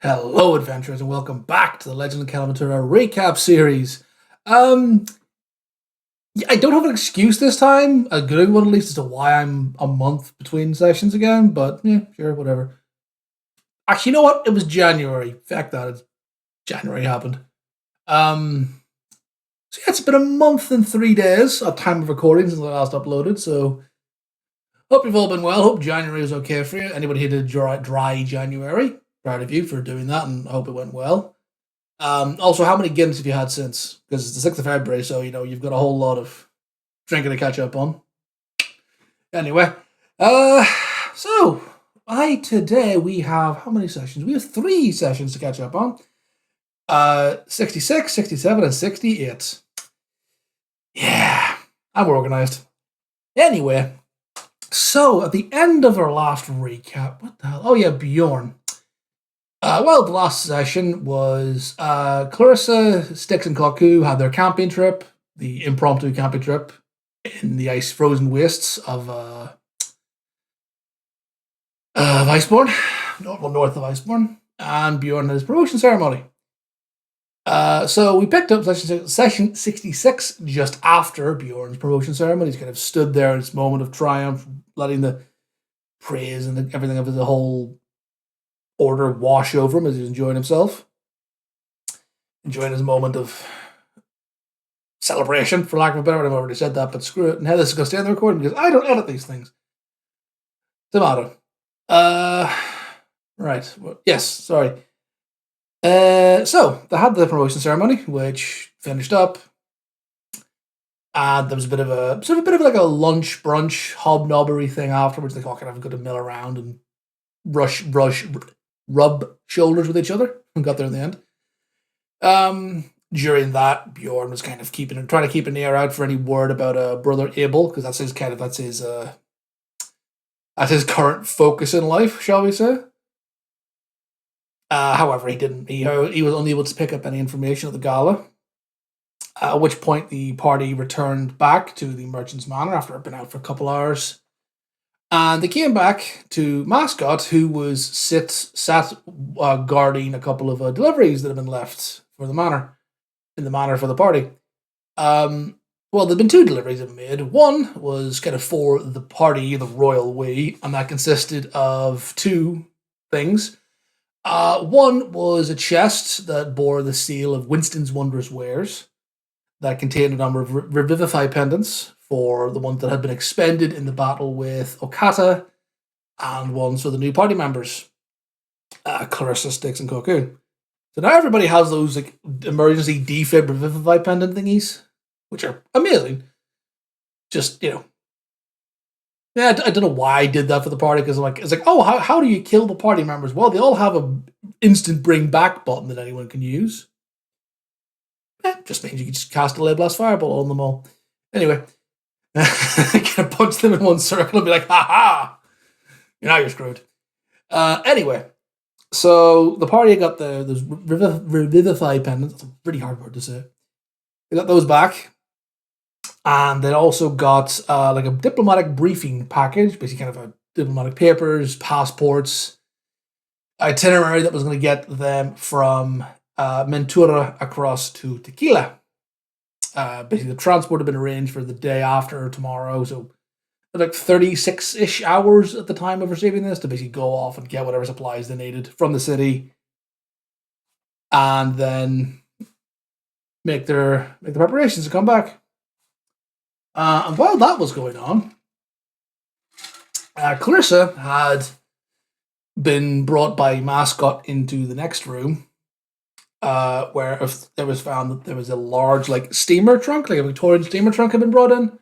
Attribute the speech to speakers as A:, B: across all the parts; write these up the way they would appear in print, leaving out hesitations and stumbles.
A: Hello, adventurers, and welcome back to the Legend of Kelamentura recap series. Um, I don't have an excuse this time, a good one at least, as to why I'm a month between sessions again. But yeah, sure, whatever. Actually, you know what? It was January. Fact that it's January happened. Um, so yeah, it's been a month and 3 days at time of recording since I last uploaded. So hope you've all been well. Hope January was okay for you. Anybody who did dry January, proud of you for doing that, and I hope it went well. Also, how many Guinness have you had since? Because it's the 6th of February, so you've got a whole lot of drinking to catch up on. Anyway, uh, so today we have how many sessions? We have 3 sessions to catch up on. 66, 67, and 68. Yeah, I'm organized. Anyway, so at the end of our last recap, what the hell? Oh yeah, Bjorn. The last session was Clarissa, Styx, and Klaku had their camping trip, the impromptu camping trip in the ice-frozen wastes of Iceborne, north of Iceborne, and Bjorn had his promotion ceremony. So we picked up session 66 just after Bjorn's promotion ceremony. He's kind of stood there in this moment of triumph, letting the praise and everything of the whole order wash over him as he's enjoying himself. Enjoying his moment of celebration, for lack of a better word. I've already said that, but screw it. Now this is going to stay on the recording because I don't edit these things. Tomato. Right. Yes, sorry. So they had the promotion ceremony, which finished up. And there was a bit of like a lunch brunch hobnobbery thing afterwards. They all kind of got to mill around and rub shoulders with each other and got there in the end. During that, Bjorn was kind of trying to keep an ear out for any word about brother Abel, because that's his current focus in life, shall we say. However, he didn't. He was unable to pick up any information at the gala. At which point, the party returned back to the Merchant's Manor after it had been out for a couple hours. And they came back to Mascot, who was sat guarding a couple of deliveries that had been left for the manor, in the manor for the party. There'd been 2 deliveries that were made. One was kind of for the party, the royal way, and that consisted of 2 things. One was a chest that bore the seal of Winston's Wondrous Wares that contained a number of Revivify pendants for the ones that had been expended in the battle with Okata, and ones for the new party members, Clarissa, Styx, and Cocoon. So now everybody has those like emergency defib Revivify pendant thingies, which are amazing. Just, yeah, I don't know why I did that for the party, because it's like, oh, how do you kill the party members? Well, they all have a instant bring back button that anyone can use. Just means you can just cast a Lay Blast Fireball on them all. Anyway, kind of punch them in one circle and be like, ha ha! Now you're screwed. Anyway, so the party got those Revivify pendants. That's a pretty hard word to say. They got those back. And they also got like a diplomatic briefing package, basically kind of a diplomatic papers, passports, itinerary that was going to get them from Mentura across to Tequila. Basically, the transport had been arranged for the day after tomorrow, so like 36-ish hours at the time of receiving this to basically go off and get whatever supplies they needed from the city, and then make the preparations to come back. And while that was going on, Clarissa had been brought by Mascot into the next room, where it was found that there was a large, like, steamer trunk, like a Victorian steamer trunk had been brought in.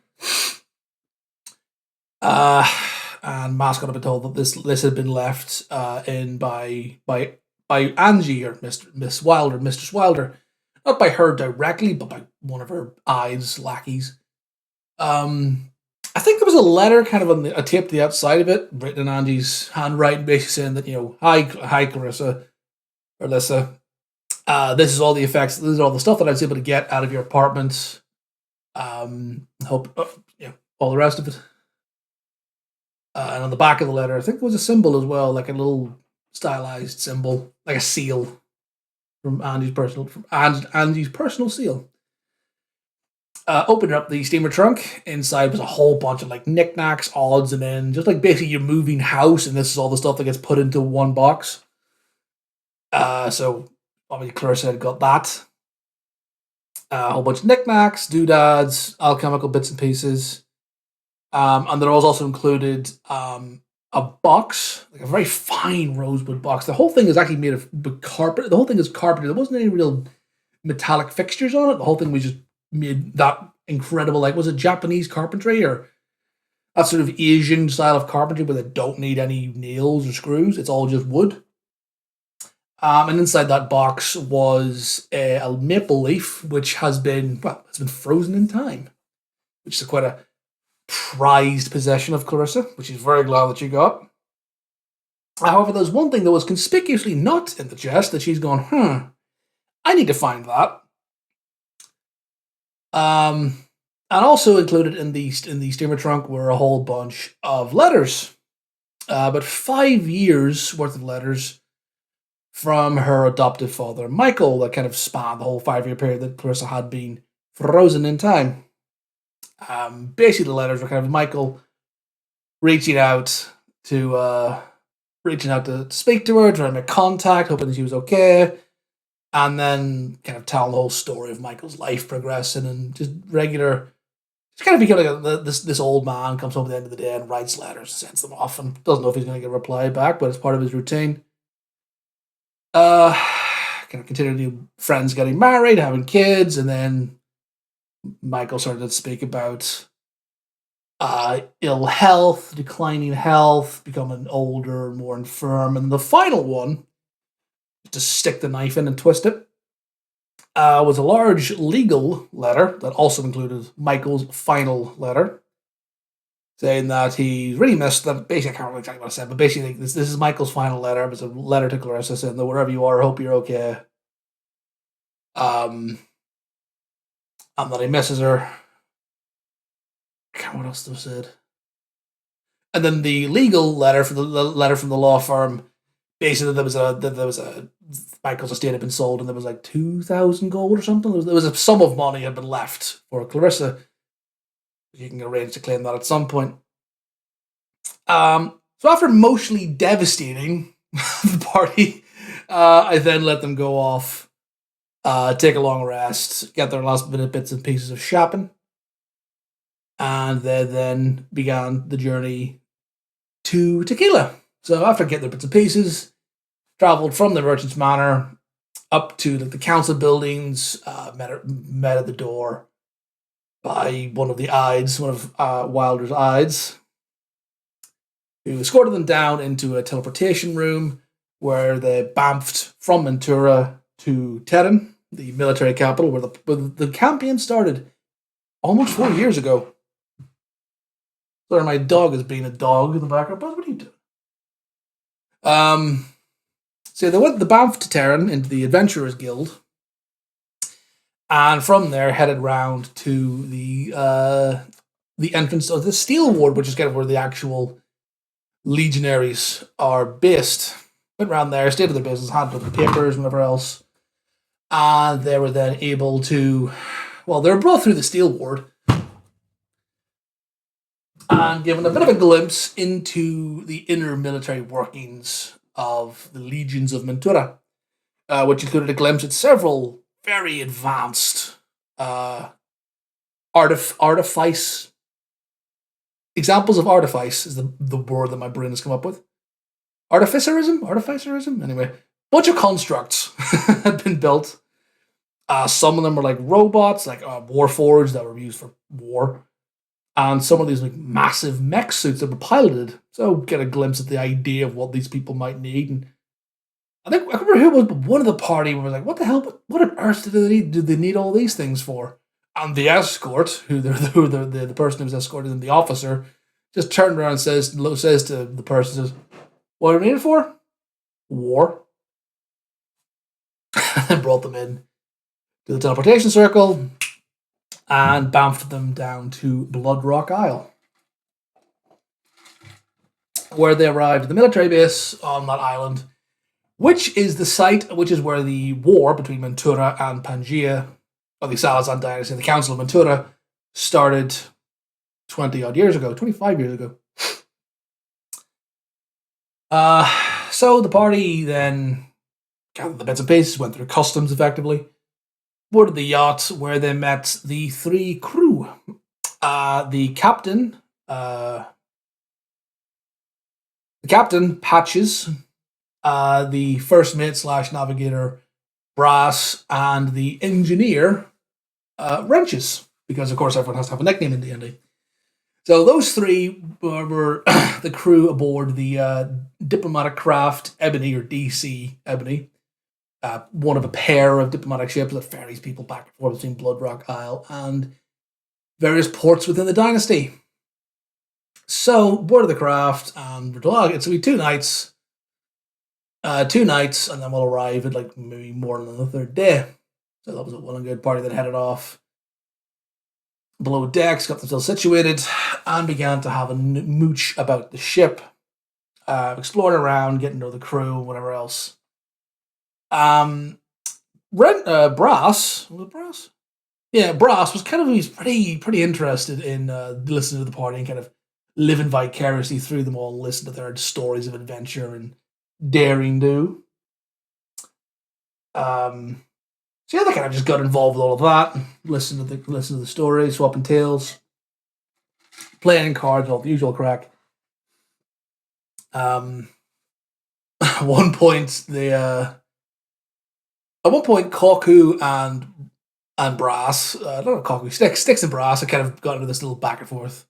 A: And Mascot had been told that this had been left in by Angie, or Miss Wilder, Mistress Wilder. Not by her directly, but by one of her eyes lackeys. I think there was a letter kind of on a tape to the outside of it, written in Angie's handwriting, basically saying that, hi Clarissa, or Lissa, this is all the effects, this is all the stuff that I was able to get out of your apartment. Hope, all the rest of it. And on the back of the letter, I think there was a symbol as well, like a little stylized symbol, like a seal from Andy's personal seal. Opened up the steamer trunk. Inside was a whole bunch of like knickknacks, odds and ends, just like basically you're moving house, and this is all the stuff that gets put into one box. So obviously Clarissa had got that. A whole bunch of knickknacks, doodads, alchemical bits and pieces. And there was also included a box, like a very fine rosewood box. The whole thing is actually made of carpet. The whole thing is carpeted. There wasn't any real metallic fixtures on it. The whole thing was just made that incredible, like, was it Japanese carpentry or that sort of Asian style of carpentry where they don't need any nails or screws? It's all just wood. And inside that box was a maple leaf, which has been frozen in time, which is quite a prized possession of Clarissa, which she's very glad that she got. However, there's one thing that was conspicuously not in the chest that she's gone, I need to find that. And also included in the steamer trunk were a whole bunch of letters, but 5 years worth of letters from her adoptive father, Michael, that kind of spanned the whole 5-year period that Clarissa had been frozen in time. Basically, the letters were kind of Michael reaching out to speak to her, trying to make contact, hoping that she was okay, and then kind of telling the whole story of Michael's life progressing and just kind of becoming like this old man comes home at the end of the day and writes letters and sends them off and doesn't know if he's going to get a reply back, but it's part of his routine. Kind of continuing friends getting married, having kids, and then Michael started to speak about ill health, declining health, becoming older, more infirm, and the final one, to stick the knife in and twist it, was a large legal letter that also included Michael's final letter, saying that he really missed that. Basically, I can't remember exactly what I said, but basically, this is Michael's final letter. It was a letter to Clarissa saying that wherever you are, I hope you're okay. And that he misses her. I can't remember what else they said. And then the legal letter from the law firm, basically there was a Michael's estate had been sold and there was like 2,000 gold or something. There was a sum of money had been left for Clarissa. You can arrange to claim that at some point. So after emotionally devastating the party, I then let them go off, take a long rest, get their last minute bits and pieces of shopping, and they then began the journey to Tequila. So after getting their bits and pieces, traveled from the Merchant's Manor up to the council buildings, met at the door by one of Wilder's Ides, who escorted them down into a teleportation room where they bamfed from Mentura to Terran, the military capital, where the campaign started almost 4 years ago. Sorry, my dog is being a dog in the background, but what are you doing? So they went the bamf to Terran into the Adventurers Guild, and from there headed round to the entrance of the Steel Ward, which is kind of where the actual legionaries are based. Went round there, stayed to their business, handled the papers and whatever else, and they were then able to, they were brought through the Steel Ward and given a bit of a glimpse into the inner military workings of the legions of Mentura, which included a glimpse at several very advanced artifice. Examples of artifice is the word that my brain has come up with. Artificerism? Anyway, bunch of constructs had been built. Some of them were like robots, like warforged that were used for war. And some of these like massive mech suits that were piloted. So get a glimpse at the idea of what these people might need. And I remember who was one of the party was like, what the hell? What on earth did they need all these things for? And the escort, the person who was escorting them, the officer, just turned around and says to the person, what are they needed for? War. And brought them in to the teleportation circle and bamfed them down to Bloodrock Isle, where they arrived at the military base on that island which is the site, which is where the war between Mentura and Pangaea, or the Salazar dynasty, the Council of Mentura, started 20 odd years ago, 25 years ago. So the party then gathered the bits and pieces, went through customs effectively, boarded the yacht where they met the three crew. The captain, Patches, the first mate / navigator, Brass, and the engineer, Wrenches, because of course everyone has to have a nickname in D&D. So those three were the crew aboard the diplomatic craft Ebony, or DC Ebony, one of a pair of diplomatic ships that ferries people back and forth between Bloodrock Isle and various ports within the dynasty. So, board of the craft, and we're talking, it's going to be 2 nights. 2 nights, and then we'll arrive at like maybe more than the third day. So that was a well and good party that headed off below decks, got themselves situated, and began to have a mooch about the ship, exploring around, getting to know the crew, whatever else. Brass, was it Brass? Yeah, Brass was he's pretty interested in listening to the party and kind of living vicariously through them all, and listen to their stories of adventure and daring do. So yeah, they kind of just got involved with all of that, listen to the stories, swapping tales, playing cards, all the usual crack. At one point, Koku and Brass, not Koku, Sticks and Brass, had kind of got into this little back and forth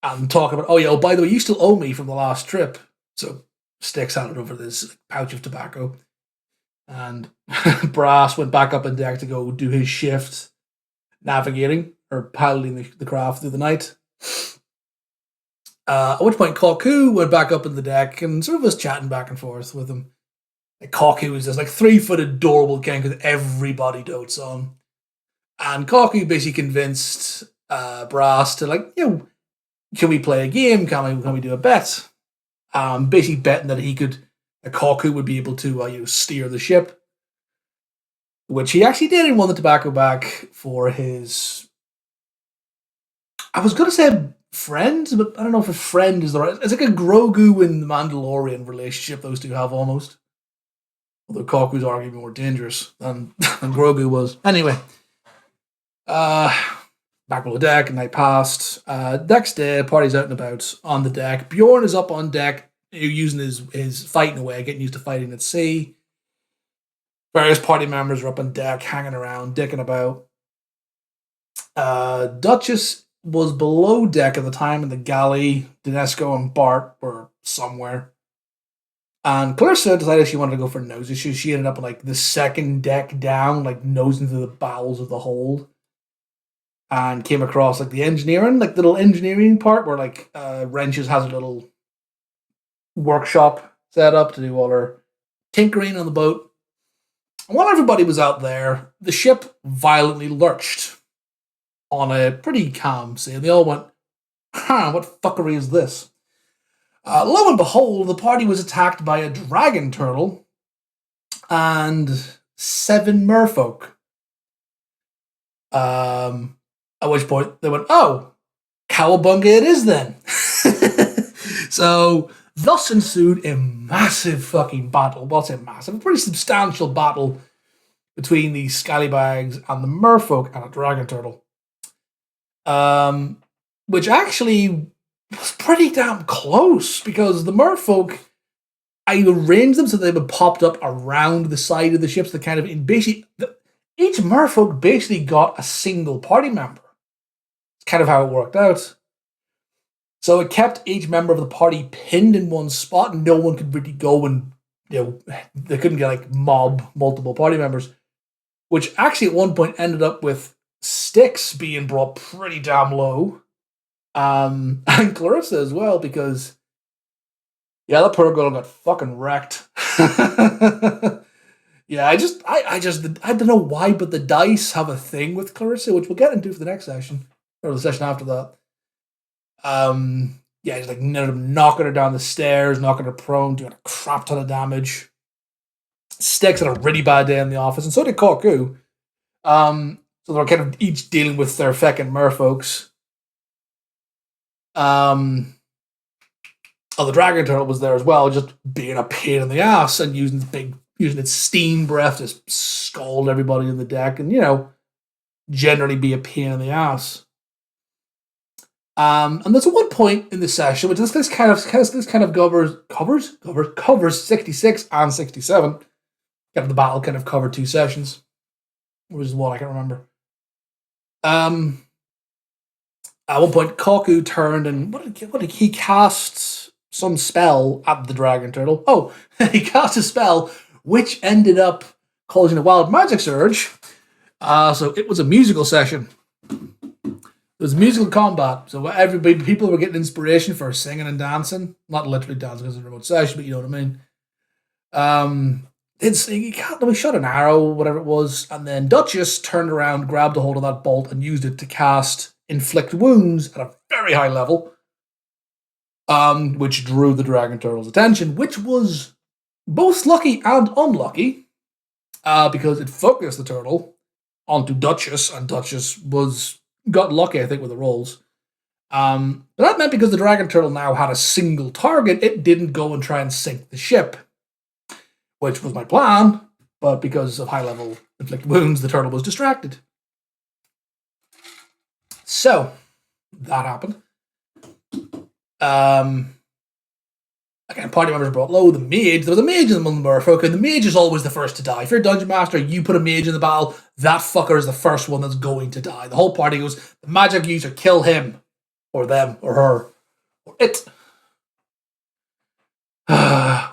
A: and talk about, oh, by the way, you still owe me from the last trip. So Sticks handed over this pouch of tobacco, and Brass went back up on deck to go do his shift navigating or piloting the craft through the night. At which point, Koku went back up on the deck and sort of was chatting back and forth with him. Like, Koku was this 3-foot adorable king that everybody dotes on. And Koku basically convinced Brass to, can we play a game? Can we do a bet? Basically betting that Koku would be able to steer the ship, which he actually did, and won the tobacco back for his, I was going to say friend, but I don't know if a friend is the right, it's like a Grogu and the Mandalorian relationship those two have almost. Although Koku's arguably more dangerous than Grogu was. Anyway, back below deck, night passed. Next day, party's out and about on the deck. Bjorn is up on deck, using his fighting away, getting used to fighting at sea. Various party members are up on deck, hanging around, dicking about. Duchess was below deck at the time, and the galley, Dinesco and Bart were somewhere. And Clarissa decided she wanted to go for nosy. She ended up on the second deck down, nosing through the bowels of the hold. And came across the engineering, the little engineering part where Wrenches has a little workshop set up to do all her tinkering on the boat. And while everybody was out there, the ship violently lurched on a pretty calm sea. And they all went, what fuckery is this? Lo and behold, the party was attacked by a dragon turtle and 7 merfolk. At which point they went, oh, cowabunga it is then. So thus ensued a massive fucking battle. Well, I'll say massive, a pretty substantial battle between the Scallybags and the merfolk and a dragon turtle. Which actually was pretty damn close, because the merfolk, I arranged them so they were popped up around the side of the ships. Each merfolk basically got a single party member. It's kind of how it worked out. So it kept each member of the party pinned in one spot, and no one could really go and, they couldn't get mob multiple party members. Which actually at one point ended up with Sticks being brought pretty damn low. And Clarissa as well, because that poor girl got fucking wrecked. Yeah, I don't know why, but the dice have a thing with Clarissa, which we'll get into for the next session, or the session after that. Just knocking her down the stairs, knocking her prone, doing a crap ton of damage. Sticks had a really bad day in the office, and so did Corku. So they're kind of each dealing with their fucking merfolks. The dragon turtle was there as well, just being a pain in the ass and using its steam breath to scald everybody in the deck, and generally be a pain in the ass. And there's one point in the session which this kind of covers 66 and 67. The battle kind of covered 2 sessions, which is what I can remember. At one point, Koku turned and what did he cast some spell at the dragon turtle? Oh, he cast a spell which ended up causing a wild magic surge. So it was a musical session. It was musical combat. So people were getting inspiration for singing and dancing. Not literally dancing because it's a remote session, but you know what I mean. We shot an arrow, whatever it was, and then Duchess turned around, grabbed a hold of that bolt, and used it to cast Inflict Wounds at a very high level, which drew the dragon turtle's attention, which was both lucky and unlucky, because it focused the turtle onto Duchess, and Duchess got lucky, I think, with the rolls. But that meant because the dragon turtle now had a single target, it didn't go and try and sink the ship, which was my plan, but because of high-level inflict wounds, the turtle was distracted. So, that happened. Again, party members brought low the mage. There was a mage in the merfolk, and the mage is always the first to die. If you're a dungeon master, you put a mage in the battle, that fucker is the first one that's going to die. The whole party goes, the magic user, kill him, or them, or her, or it.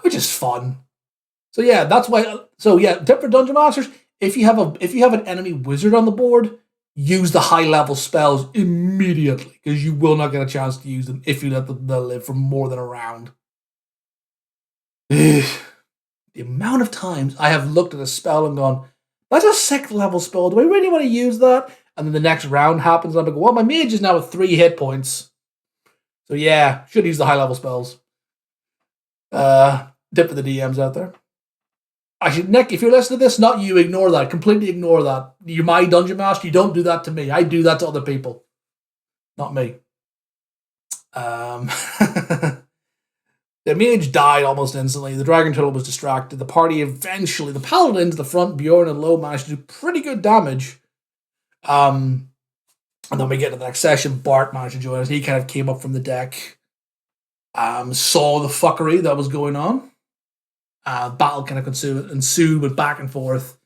A: Which is fun. So yeah, that's why. So yeah, tip for dungeon masters: if you have an enemy wizard on the board, use the high level spells immediately, because you will not get a chance to use them if you let them live for more than a round. The amount of times I have looked at a spell and gone, "That's a 6th level spell. Do I really want to use that?" And then the next round happens, and I'm like, "Well, my mage is now at 3 hit points, so yeah, should use the high level spells." Tip for the DMs out there. Actually, Nick, if you're listening to this, not you, ignore that. Completely ignore that. You're my dungeon master. You don't do that to me. I do that to other people. Not me. The mage died almost instantly. The dragon turtle was distracted. The party eventually, the paladin to the front, Bjorn and Lo, managed to do pretty good damage. And then we get to the next session. Bart managed to join us. He kind of came up from the deck, saw the fuckery that was going on. Battle kind of ensued, went back and forth.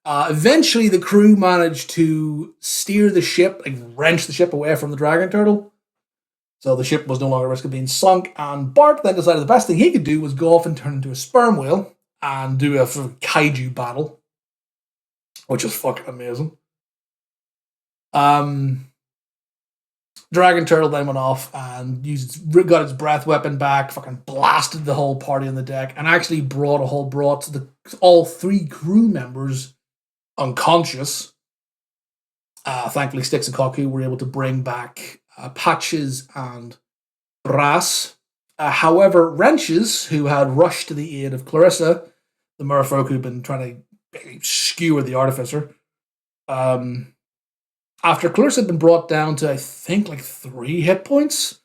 A: Eventually, the crew managed to steer the ship, wrench the ship away from the dragon turtle. So the ship was no longer at risk of being sunk, and Bart then decided the best thing he could do was go off and turn into a sperm whale and do a sort of kaiju battle, which was fucking amazing. Dragon turtle then went off and got its breath weapon back, fucking blasted the whole party on the deck, and actually brought all 3 crew members unconscious. Thankfully, Sticks and Koku were able to bring back Patches and Brass. However, Wrenches, who had rushed to the aid of Clarissa, the merfolk who'd been trying to skewer the artificer, after Clarissa had been brought down to, I think, 3 hit points,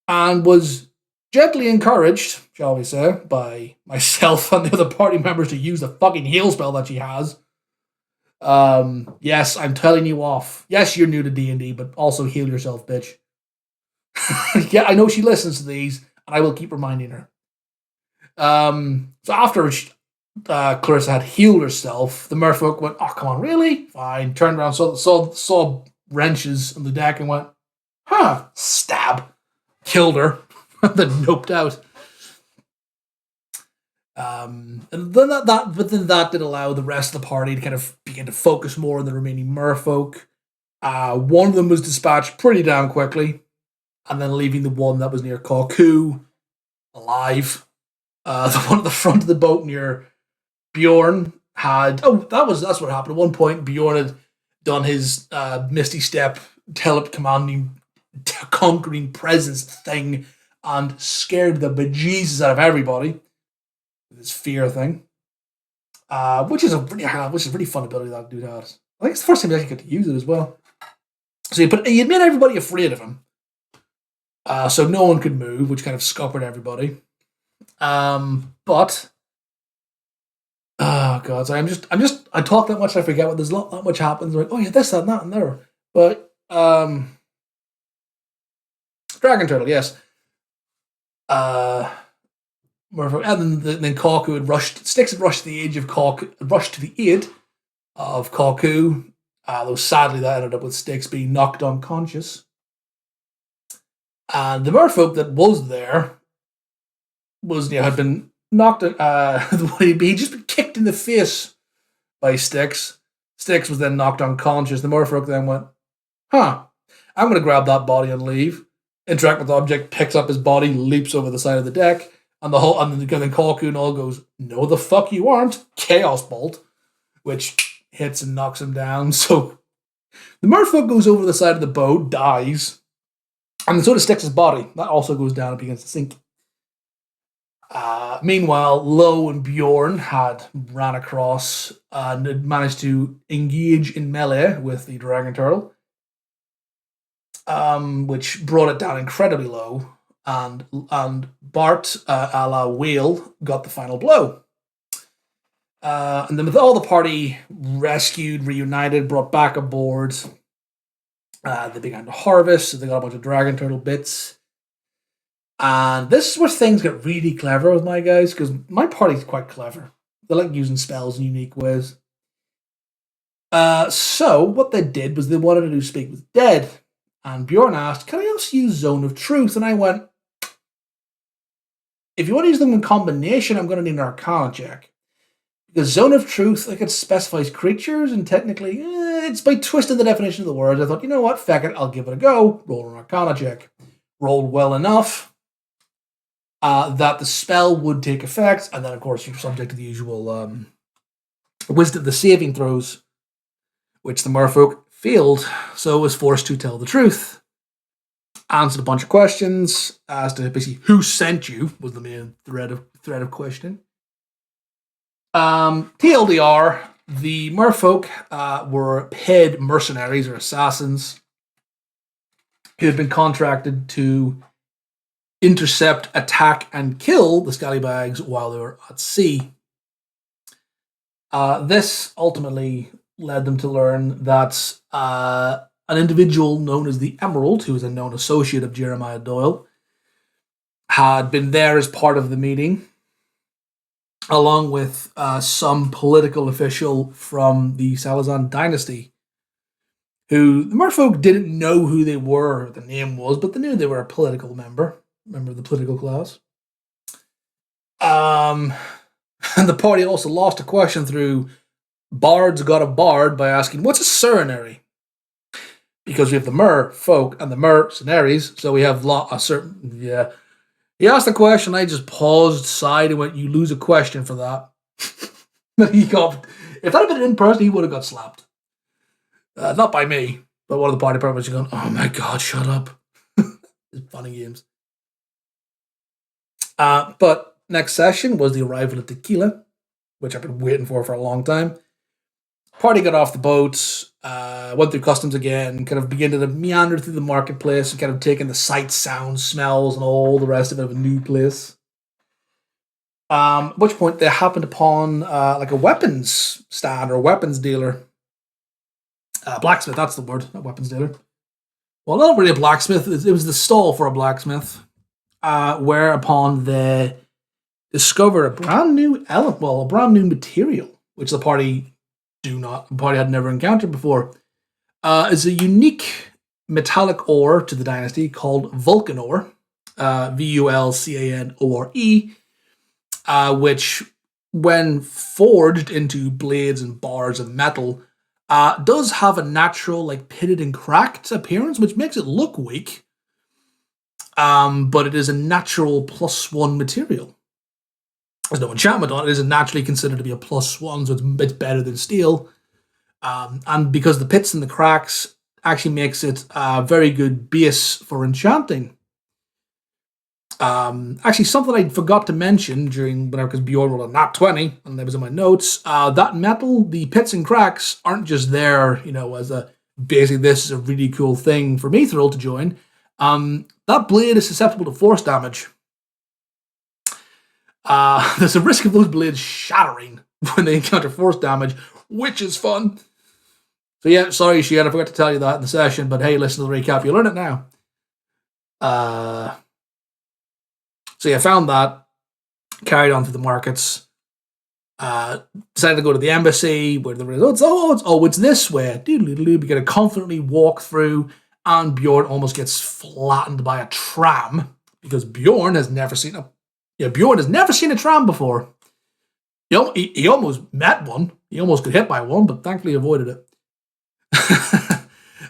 A: and was gently encouraged, shall we say, by myself and the other party members to use the fucking heal spell that she has. Yes, I'm telling you off. Yes, you're new to D&D, but also heal yourself, bitch. Yeah, I know she listens to these, and I will keep reminding her. So after Clarissa had healed herself, the merfolk went, "Oh, come on, really?" Fine. Turned around, saw Wrenches on the deck, and went, "Huh, stab." Killed her, and then noped out. And then that did allow the rest of the party to kind of begin to focus more on the remaining merfolk. One of them was dispatched pretty damn quickly, and then leaving the one that was near Koku alive. The one at the front of the boat near Bjorn that's what happened. At one point, Bjorn had done his Misty Step conquering presence thing and scared the bejesus out of everybody with his fear thing. which is a really fun ability that dude has. I think it's the first time you actually get to use it as well. So you made everybody afraid of him, so no one could move, which kind of scuppered everybody. But oh god, sorry, I talk that much I forget what there's not much happens. Like, oh yeah, this, that, and there. But Dragon Turtle, yes. And then Kaku had rushed. Sticks had rushed to the age of Kaku, rushed to the aid of Kaku. Though sadly, that ended up with Sticks being knocked unconscious. And the merfolk that was there had been knocked. He'd just been kicked in the face by Sticks. Sticks was then knocked unconscious. The merfolk then went, "Huh, I'm going to grab that body and leave." Interact with the object, picks up his body, leaps over the side of the deck, and then Kaku and all goes, "No, the fuck you aren't!" Chaos Bolt, which hits and knocks him down. So the merfolk goes over the side of the boat, dies, and so does Styx' body. That also goes down and begins to sink. Meanwhile, Lo and Bjorn had ran across and had managed to engage in melee with the Dragon Turtle, which brought it down incredibly low, and Bart, a la Whale, got the final blow. And then with all the party rescued, reunited, brought back aboard, they began to harvest, so they got a bunch of Dragon Turtle bits. And this is where things get really clever with my guys, because my party's quite clever. They like using spells in unique ways. So what they did was they wanted to do Speak with Dead. And Bjorn asked, "Can I also use Zone of Truth?" And I went, "If you want to use them in combination, I'm going to need an Arcana check. Because Zone of Truth, like, it specifies creatures, and technically, it's by twisting the definition of the words. I thought, you know what, feck it, I'll give it a go. Roll an Arcana check. Rolled well enough that the spell would take effect, and then, of course, you're subject to the usual wisdom, the saving throws, which the merfolk failed, so was forced to tell the truth. Answered a bunch of questions as to basically who sent you was the main thread of questioning. TLDR, the merfolk were paid mercenaries or assassins who had been contracted to intercept, attack, and kill the Scallybags while they were at sea. This ultimately led them to learn that an individual known as the Emerald, who was a known associate of Jeremiah Doyle, had been there as part of the meeting, along with some political official from the Salazan dynasty, who the merfolk didn't know who they were, what the name was, but they knew they were a political member of the political class. And the party also lost a question through Bards got a bard by asking, "What's a cerenary?" Because we have the merfolk and the mercenaries, so we have a certain, yeah. He asked the question, I just paused, sighed, and went, "You lose a question for that." If that had been in person, he would have got slapped. Not by me, but one of the party members going, "Oh my god, shut up." It's funny games. But next session was the arrival of Tequila, which I've been waiting for a long time. Party got off the boat, went through customs again, kind of began to meander through the marketplace and kind of taking the sights, sounds, smells, and all the rest of it of a new place. At which point they happened upon like a weapons stand or weapons dealer. Blacksmith, that's the word, not weapons dealer. Well, not really a blacksmith, it was the stall for a blacksmith, whereupon they discovered a brand new a brand new material, which the party had never encountered before. Is a unique metallic ore to the dynasty called Vulcan ore, Vulcanore, which, when forged into blades and bars of metal, does have a natural, like, pitted and cracked appearance, which makes it look weak. But it is a natural +1 material. There's no enchantment on it. It is naturally considered to be a +1, so it's better than steel. And because the pits and the cracks actually makes it a very good base for enchanting. Actually, something I forgot to mention during whenever, because Bjorn rolled a nat 20, and that was in my notes. That metal, the pits and cracks, aren't just there, as a basically this is a really cool thing for Mithril to join. That blade is susceptible to force damage. There's a risk of those blades shattering when they encounter force damage, which is fun. So yeah, sorry, Shian, I forgot to tell you that in the session, but hey, listen to the recap. You learn it now. So yeah, found that, carried on through the markets, decided to go to the embassy, where the it's this way. We gotta confidently walk through, and Bjorn almost gets flattened by a tram, because Bjorn has never seen a tram before. He almost met one. He almost got hit by one, but thankfully avoided it.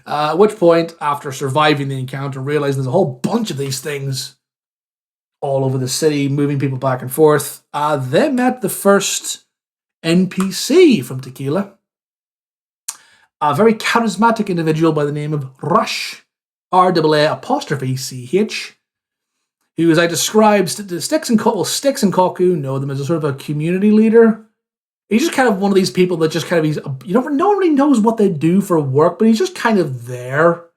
A: At which point, after surviving the encounter, realizing there's a whole bunch of these things all over the city, moving people back and forth, they met the first NPC from Tequila. A very charismatic individual by the name of Rush, RAA''CH, who, as I described, Sticks and Koku know them as a sort of a community leader. He's just kind of one of these people that just kind of, no one really knows what they do for work, but he's just kind of there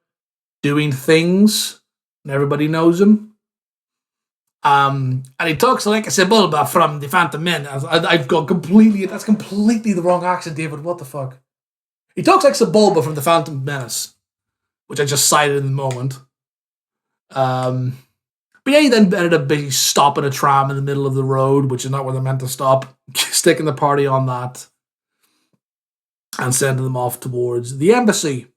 A: doing things, and everybody knows him. And he talks like a Sebulba from the Phantom Menace. I've got that's completely the wrong accent, David. What the fuck? He talks like Sebulba from the Phantom Menace, which I just cited in the moment. But yeah, he then ended up basically stopping a tram in the middle of the road, which is not where they're meant to stop, sticking the party on that, and sending them off towards the embassy.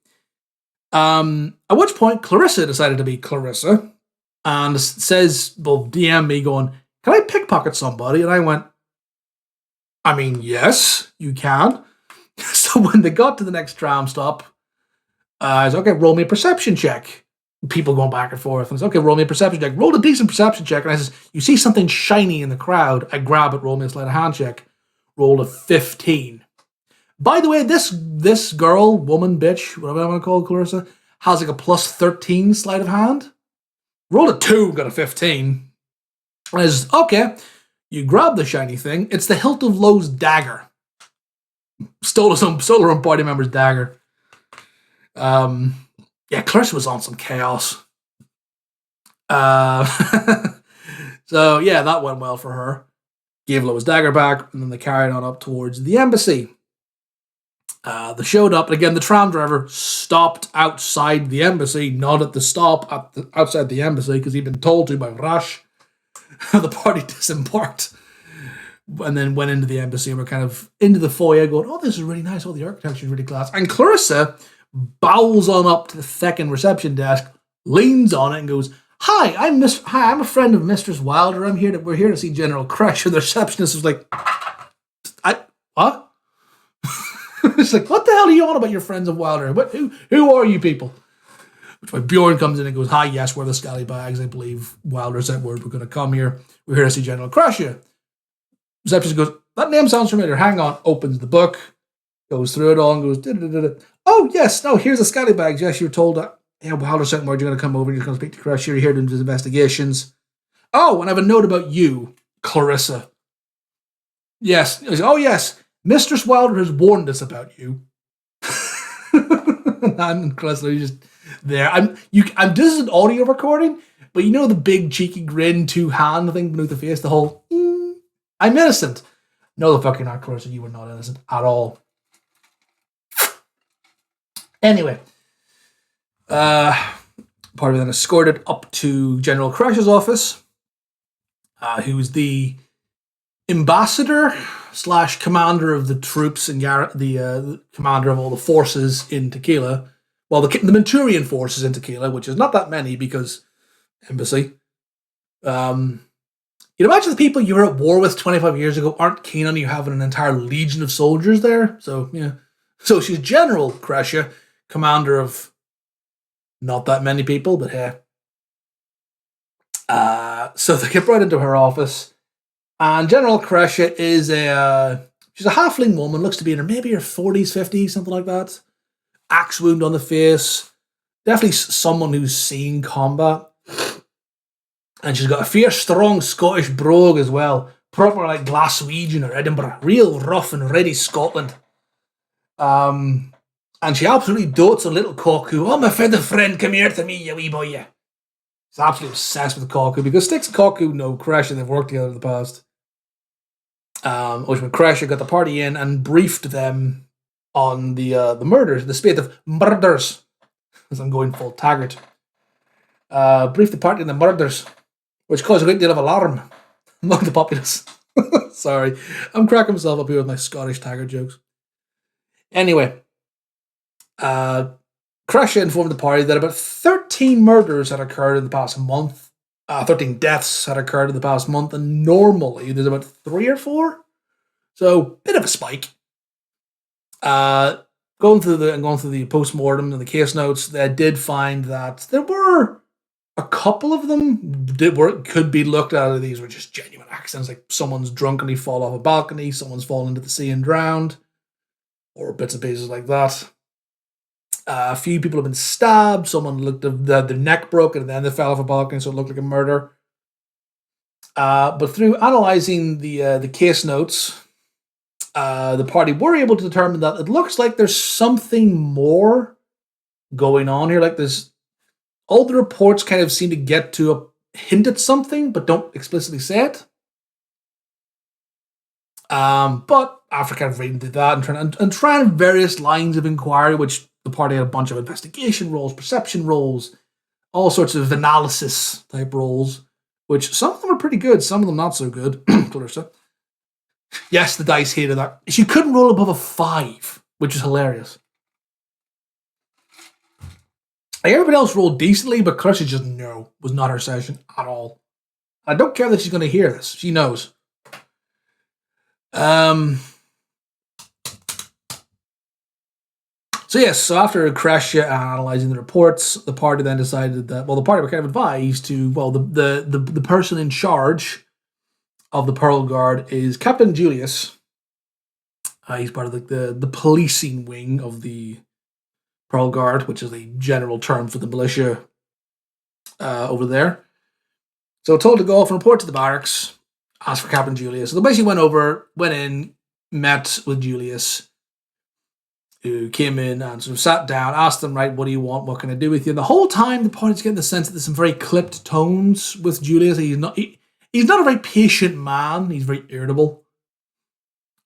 A: At which point, Clarissa decided to be Clarissa, and says, DM me going, can I pickpocket somebody? And I went, I mean, yes, you can. So when they got to the next tram stop, I was okay, roll me a perception check. People going back and forth. And I said, okay, roll me a perception check. Rolled a decent perception check. And I says, you see something shiny in the crowd. I grab it, roll me a sleight of hand check. Rolled a 15. By the way, this girl, woman, bitch, whatever I want to call Clarissa, has like a plus 13 sleight of hand. Rolled a 2, got a 15. And I says, okay, you grab the shiny thing. It's the hilt of Lowe's dagger. Stole her own party member's dagger. Yeah, Clarissa was on some chaos. So, yeah, that went well for her. Gave Lowe's dagger back, and then they carried on up towards the embassy. They showed up, and again, the tram driver stopped outside the embassy, not at the stop, outside the embassy, because he'd been told to by Rush. The party disembarked, and then went into the embassy, and were kind of into the foyer going, oh, this is really nice, the architecture is really class. And Clarissa bowels on up to the second reception desk, leans on it, and goes, Hi, I'm a friend of Mistress Wilder. We're here to see General Crash. And the receptionist was like, what? It's like, what the hell are you on about your friends of Wilder? Who are you people? Which way Bjorn comes in and goes, hi, yes, we're the Scallybags. I believe Wilder sent word we're going to come here. We're here to see General Crusher. Receptionist goes, that name sounds familiar. Hang on. Opens the book, goes through it all and goes, da-da-da-da. Oh, yes, no, here's the Scallybags. Yes, you're told that Wilder sent word you're going to come over and you're going to speak to Crusher. You're here to do his investigations. Oh, and I have a note about you, Clarissa. Yes. Oh, yes. Mistress Wilder has warned us about you. And Clarissa just there. This is an audio recording, but you know the big cheeky grin, two-hand thing beneath the face, the whole, I'm innocent. No, the fuck you're not, Clarissa. You were not innocent at all. Anyway, part of then escorted up to General Crash's office, who's the ambassador / commander of the troops and the commander of all the forces in Tequila. Well, the Manturian forces in Tequila, which is not that many because embassy. You'd imagine the people you were at war with 25 years ago aren't keen on you having an entire legion of soldiers there. So, yeah. So she's General Crasha, commander of not that many people, but hey. So they get brought into her office. And General Crasha is she's a halfling woman, looks to be in maybe her 40s, 50s, something like that. Axe wound on the face. Definitely someone who's seen combat. And she's got a fierce, strong Scottish brogue as well. Proper like Glaswegian or Edinburgh. Real rough and ready Scotland. And she absolutely dotes on little Cuckoo. Oh, my feather friend, come here to me, you wee boy, you. She's absolutely obsessed with Cuckoo because Styx and Cuckoo know Crusher. They've worked together in the past. Which when Crusher got the party in and briefed them on the murders, the spate of murders, as I'm going full Taggart. Briefed the party on the murders, which caused a great deal of alarm among the populace. Sorry, I'm cracking myself up here with my Scottish Taggart jokes. Anyway, Crusher informed the party that about 13 murders had occurred in the past month. 13 deaths had occurred in the past month, and normally there's about 3 or 4. So, bit of a spike. Going through the post-mortem and the case notes, they did find that there were a couple of them could be looked at. These were just genuine accidents, like someone's drunkenly fall off a balcony, someone's fallen into the sea and drowned, or bits and pieces like that. A few people have been stabbed. Someone looked at their neck broken and then they fell off a balcony, so it looked like a murder. But through analysing the case notes, the party were able to determine that it looks like there's something more going on here. Like there's all the reports kind of seem to get to hint at something, but don't explicitly say it. But after kind of reading through that and trying various lines of inquiry, which the party had a bunch of investigation roles, perception roles, all sorts of analysis type roles, which some of them are pretty good, some of them not so good. Yes, the dice hated that. She couldn't roll above a 5, which is hilarious. Like everybody else rolled decently, but Crusher just was not her session at all. I don't care that she's going to hear this. She knows. So after Crusher analysing the reports, the party then decided that, the party were kind of advised to, the person in charge of the Pearl Guard is Captain Julius. He's part of the policing wing of the Pearl Guard, which is the general term for the militia over there. So told to go off and report to the barracks, ask for Captain Julius. So they basically went in, met with Julius, who came in and sort of sat down, asked them, right, what do you want? What can I do with you? And the whole time, the party's getting the sense that there's some very clipped tones with Julius. He's not a very patient man. He's very irritable.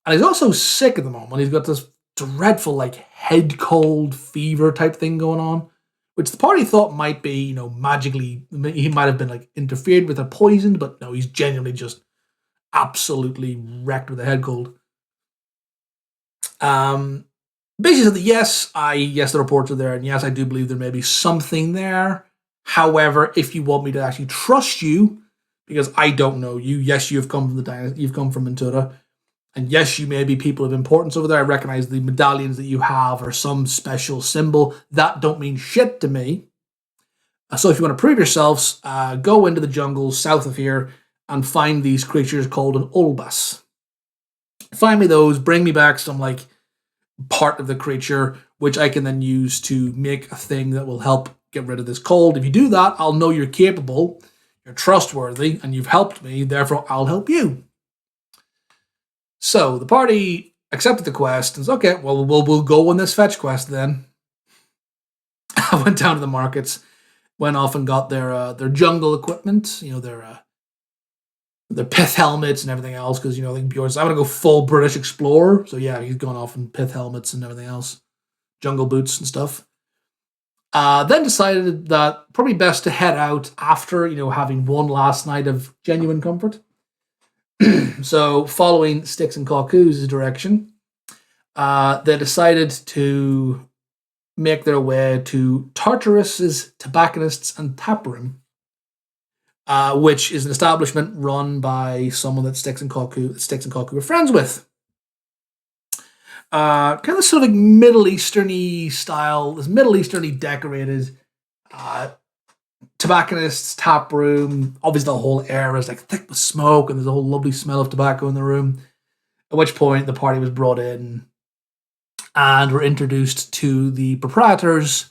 A: And he's also sick at the moment. He's got this dreadful, like, head cold fever type thing going on, which the party thought might be, magically, he might have been, like, interfered with or poisoned, but no, he's genuinely just absolutely wrecked with a head cold. Basically said that yes, the reports are there, and yes, I do believe there may be something there. However, if you want me to actually trust you, because I don't know you, yes, you've come from the dynasty, you've come from Mentura, and yes, you may be people of importance over there. I recognize the medallions that you have are some special symbol. That don't mean shit to me. So if you want to prove yourselves, go into the jungles south of here and find these creatures called an Ulbas. Find me those, bring me back some, like, part of the creature, which I can then use to make a thing that will help get rid of this cold. If you do that, I'll know you're capable, you're trustworthy, and you've helped me, therefore I'll help you. So the party accepted the quest and said, okay, well, we'll go on this fetch quest then. I went down to the markets, went off and got their jungle equipment, their pith helmets and everything else, because, I think Bjorn's, I'm going to go full British explorer. So yeah, he's gone off in pith helmets and everything else, jungle boots and stuff. Then decided that probably best to head out after, having one last night of genuine comfort. So following Styx and Cuckoo's direction, they decided to make their way to Tartarus's Tobacconists and Taproom, which is an establishment run by someone that Styx and Cuckoo were friends with. Kind of sort of like Middle Eastern-y style, this Middle Eastern-y decorated tobacconists, tap room. Obviously the whole air is like thick with smoke and there's a whole lovely smell of tobacco in the room. At which point the party was brought in and were introduced to the proprietors,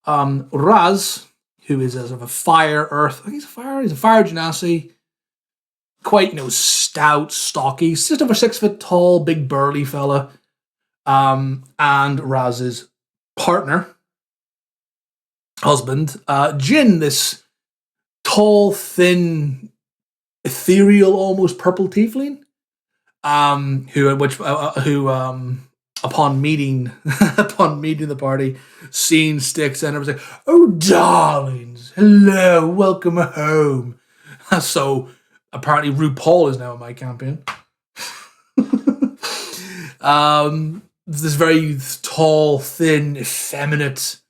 A: Raz, who is a sort of a fire earth. I think he's a fire genasi. Quite, stout, stocky. He's just over 6 foot tall, big burly fella. And Raz's partner, husband, Jin, this tall, thin, ethereal, almost purple tiefling, who upon meeting the party, seeing Styx, and everyone's like, "Oh, darlings, hello, welcome home." So apparently, RuPaul is now in my campaign. This very tall, thin, effeminate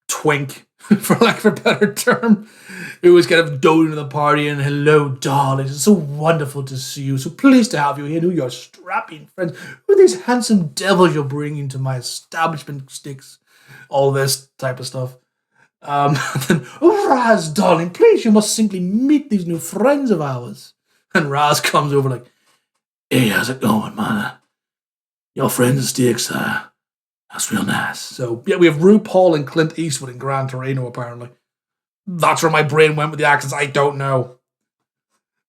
A: twink, for lack of a better term, who was kind of doting to the party and, "Hello, darlings, it's so wonderful to see you, so pleased to have you here, who your strapping friends, who are these handsome devils you're bringing to my establishment, Sticks," all this type of stuff. And then, "Oh, Raz, darling, please, you must simply meet these new friends of ours." And Raz comes over like, "Hey, how's it going, man? Your friends, Sticks, that's real nice." So, yeah, we have RuPaul and Clint Eastwood in Gran Torino, apparently. That's where my brain went with the accents. I don't know.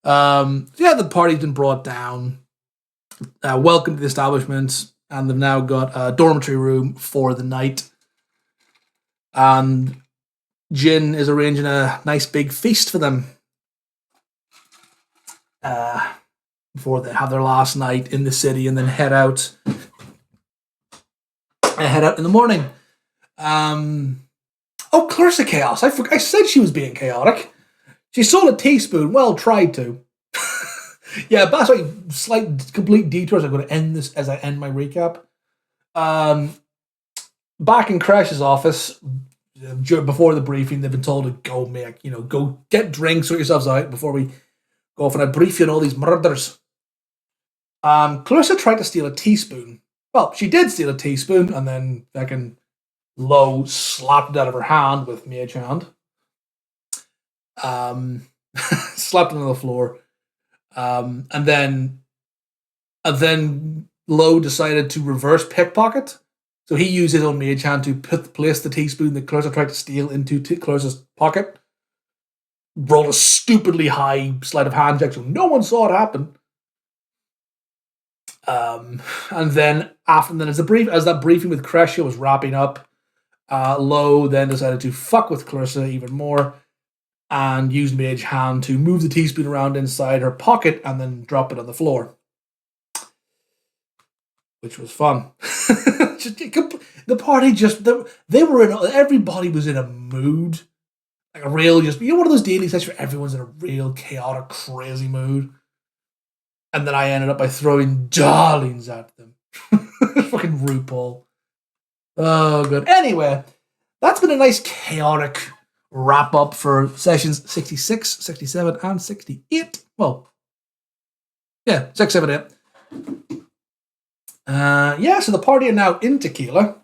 A: The party's been brought down. Welcome to the establishment. And they've now got a dormitory room for the night. And Jin is arranging a nice big feast for them. Before they have their last night in the city and then head out in the morning. Clarissa Chaos. I said she was being chaotic. She stole a teaspoon. Well, tried to. Yeah, but that's like slight complete detours. I'm going to end this as I end my recap. Back in Crash's office, before the briefing, they've been told to go get drinks, sort yourselves out before we go off and I brief you on all these murders. Clarissa tried to steal a teaspoon. Well, she did steal a teaspoon, and then fucking Lo slapped it out of her hand with Mage Hand. Slapped it on the floor. And then Lo decided to reverse pickpocket. So he used his own Mage Hand to place the teaspoon that Clarissa tried to steal into Clarissa's pocket. Rolled a stupidly high sleight of hand check, so no one saw it happen. And then as that briefing with Crescia was wrapping up, Lo then decided to fuck with Clarissa even more and used Mage Hand to move the teaspoon around inside her pocket and then drop it on the floor, which was fun. The party everybody was in a mood, like a real one of those daily sets where everyone's in a real chaotic, crazy mood. And then I ended up by throwing darlings at them. Fucking RuPaul. Oh, good. Anyway, that's been a nice chaotic wrap up for sessions 66, 67, and 68. Well, yeah, 6, 7, 8. So the party are now in Tequila.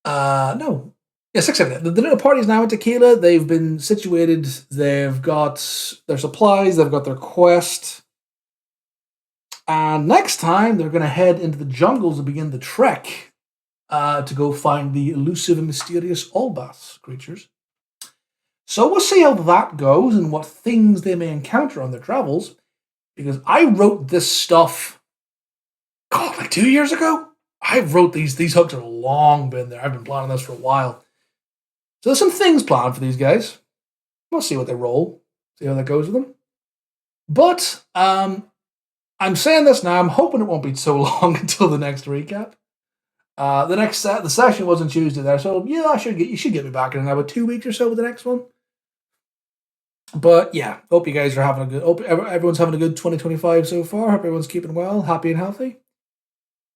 A: 6, 7, 8. The party is now in Tequila. They've been situated. They've got their supplies. They've got their quest. And next time, they're going to head into the jungles and begin the trek to go find the elusive and mysterious Olbas creatures. So we'll see how that goes and what things they may encounter on their travels. Because I wrote this stuff, like 2 years ago. I wrote these hooks are long been there. I've been planning this for a while. So there's some things planned for these guys. We'll see what they roll. See how that goes with them. But I'm saying this now. I'm hoping it won't be so long until the next recap. The session was on Tuesday there, so yeah, you should get me back in about 2 weeks or so with the next one. But yeah, hope you guys are having a good. Hope everyone's having a good 2025 so far. Hope everyone's keeping well, happy and healthy.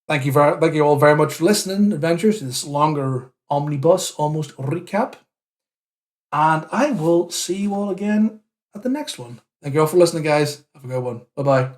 A: Thank you all very much for listening, adventures, to this longer omnibus almost recap. And I will see you all again at the next one. Thank you all for listening, guys. Have a good one. Bye bye.